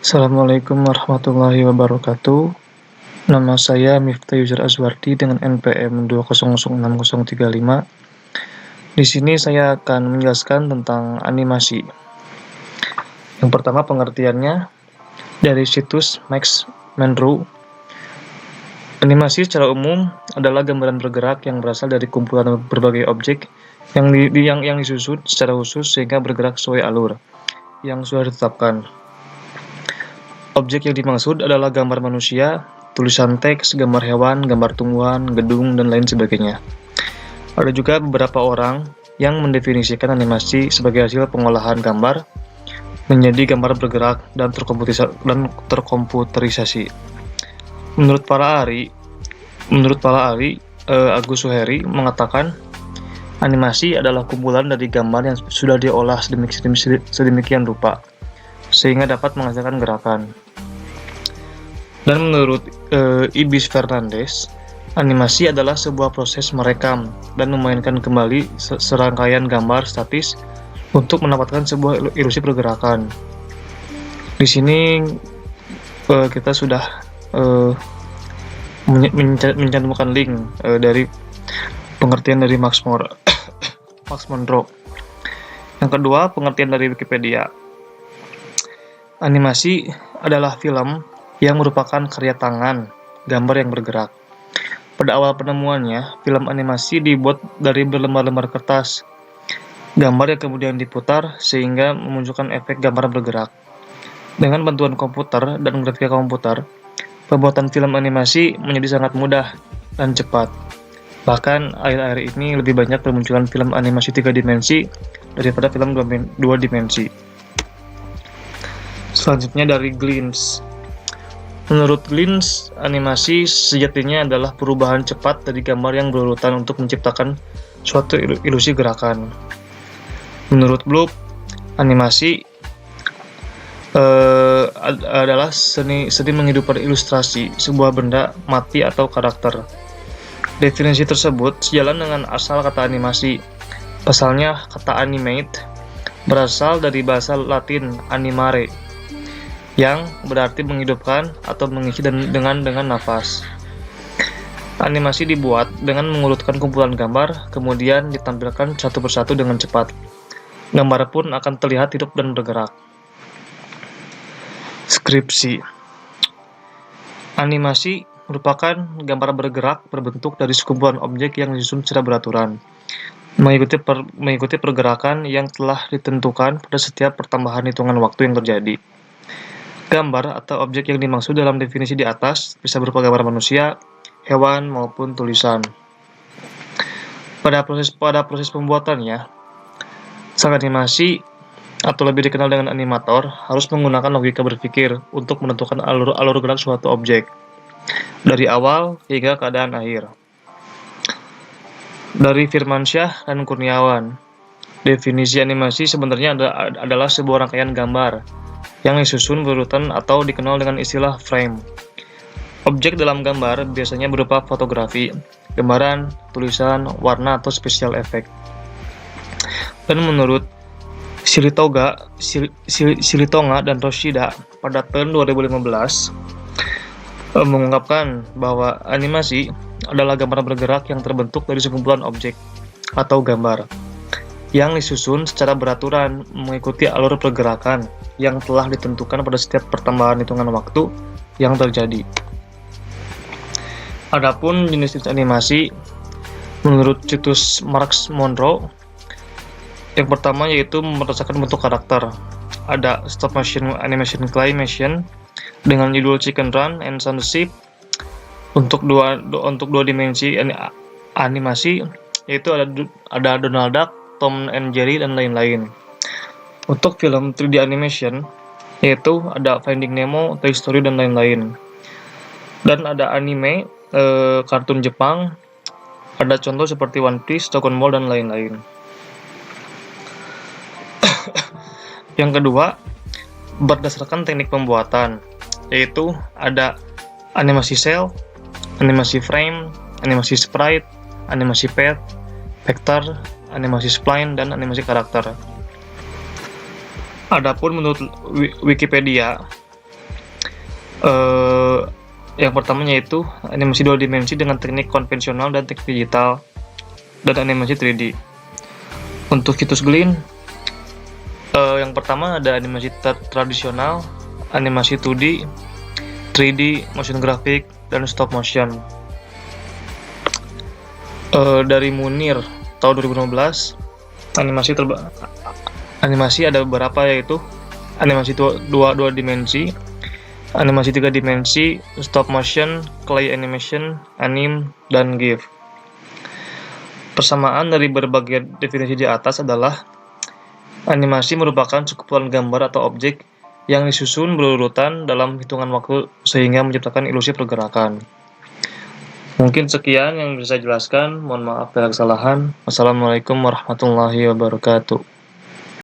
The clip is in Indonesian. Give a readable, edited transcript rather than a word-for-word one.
Assalamualaikum warahmatullahi wabarakatuh. Nama saya Miftah Yusur Azwardi dengan NPM 2006035. Di sini saya akan menjelaskan tentang animasi. Yang pertama pengertiannya dari situs Max Menru. Animasi secara umum adalah gambaran bergerak yang berasal dari kumpulan berbagai objek yang disusun secara khusus sehingga bergerak sesuai alur yang sudah ditetapkan. Objek yang dimaksud adalah gambar manusia, tulisan teks, gambar hewan, gambar tumbuhan, gedung, dan lain sebagainya. Ada juga beberapa orang yang mendefinisikan animasi sebagai hasil pengolahan gambar menjadi gambar bergerak dan terkomputerisasi. Menurut para ahli, Agus Suheri mengatakan animasi adalah kumpulan dari gambar yang sudah diolah sedemikian rupa sehingga dapat menghasilkan gerakan. Dan menurut Ibis Fernandes, animasi adalah sebuah proses merekam dan memainkan kembali serangkaian gambar statis untuk mendapatkan sebuah ilusi pergerakan. Di sini kita sudah mencantumkan link dari pengertian dari Max Monroe. Yang kedua, pengertian dari Wikipedia. Animasi adalah film yang merupakan karya tangan, gambar yang bergerak. Pada awal penemuannya, film animasi dibuat dari berlembar-lembar kertas, gambar yang kemudian diputar sehingga memunculkan efek gambar bergerak. Dengan bantuan komputer dan grafika komputer, pembuatan film animasi menjadi sangat mudah dan cepat. Bahkan akhir-akhir ini lebih banyak bermunculan film animasi 3 dimensi daripada film 2 dimensi. Selanjutnya dari Glintz. Menurut Glintz, animasi sejatinya adalah perubahan cepat dari gambar yang berurutan untuk menciptakan suatu ilusi gerakan. Menurut Bloop, animasi adalah seni menghidupkan ilustrasi sebuah benda mati atau karakter. Definisi tersebut sejalan dengan asal kata animasi. Pasalnya, kata animate berasal dari bahasa Latin animare, yang berarti menghidupkan atau mengisi dengan nafas. Animasi dibuat dengan mengurutkan kumpulan gambar, kemudian ditampilkan satu persatu dengan cepat. Gambar pun akan terlihat hidup dan bergerak. Skripsi. Animasi merupakan gambar bergerak berbentuk dari sekumpulan objek yang disusun secara beraturan, mengikuti pergerakan yang telah ditentukan pada setiap pertambahan hitungan waktu yang terjadi. Gambar atau objek yang dimaksud dalam definisi di atas bisa berupa gambar manusia, hewan, maupun tulisan. Pada proses pembuatannya, sang animasi atau lebih dikenal dengan animator harus menggunakan logika berpikir untuk menentukan alur gerak suatu objek dari awal hingga keadaan akhir. Dari Firmansyah dan Kurniawan, definisi animasi sebenarnya adalah sebuah rangkaian gambar yang disusun berurutan atau dikenal dengan istilah frame. Objek dalam gambar biasanya berupa fotografi, gambaran, tulisan, warna, atau special effect. Dan menurut Silitonga dan Roshida pada tahun 2015 mengungkapkan bahwa animasi adalah gambar bergerak yang terbentuk dari sekumpulan objek atau gambar yang disusun secara beraturan mengikuti alur pergerakan yang telah ditentukan pada setiap pertambahan hitungan waktu yang terjadi. Adapun jenis animasi menurut situs Max Monroe, yang pertama yaitu berdasarkan bentuk karakter. Ada stop motion animation claymation dengan judul Chicken Run and Sound the Sheep. Untuk dua dimensi animasi yaitu ada Donald Duck, Tom and Jerry, dan lain-lain. Untuk film 3D animation yaitu ada Finding Nemo, Toy Story, dan lain-lain. Dan ada anime, kartun Jepang, ada contoh seperti One Piece, Dragon Ball, dan lain-lain. Yang kedua, berdasarkan teknik pembuatan, yaitu ada animasi cel, animasi frame, animasi sprite, animasi pad, vector, animasi spline, dan animasi karakter. Adapun menurut Wikipedia, Eh, yang pertamanya yaitu animasi dua dimensi dengan teknik konvensional dan teknik digital, dan animasi 3D. Untuk situs Glean, yang pertama ada animasi tradisional, animasi 2D, 3D, motion graphic, dan stop motion. Dari Munir tahun 2015, animasi ada beberapa, yaitu animasi dua dimensi, animasi 3 dimensi, stop motion, clay animation, anime, dan GIF. Persamaan dari berbagai definisi di atas adalah animasi merupakan sekupulan gambar atau objek yang disusun berurutan dalam hitungan waktu sehingga menciptakan ilusi pergerakan. Mungkin sekian yang bisa saya jelaskan. Mohon maaf bila kesalahan. Wassalamualaikum warahmatullahi wabarakatuh.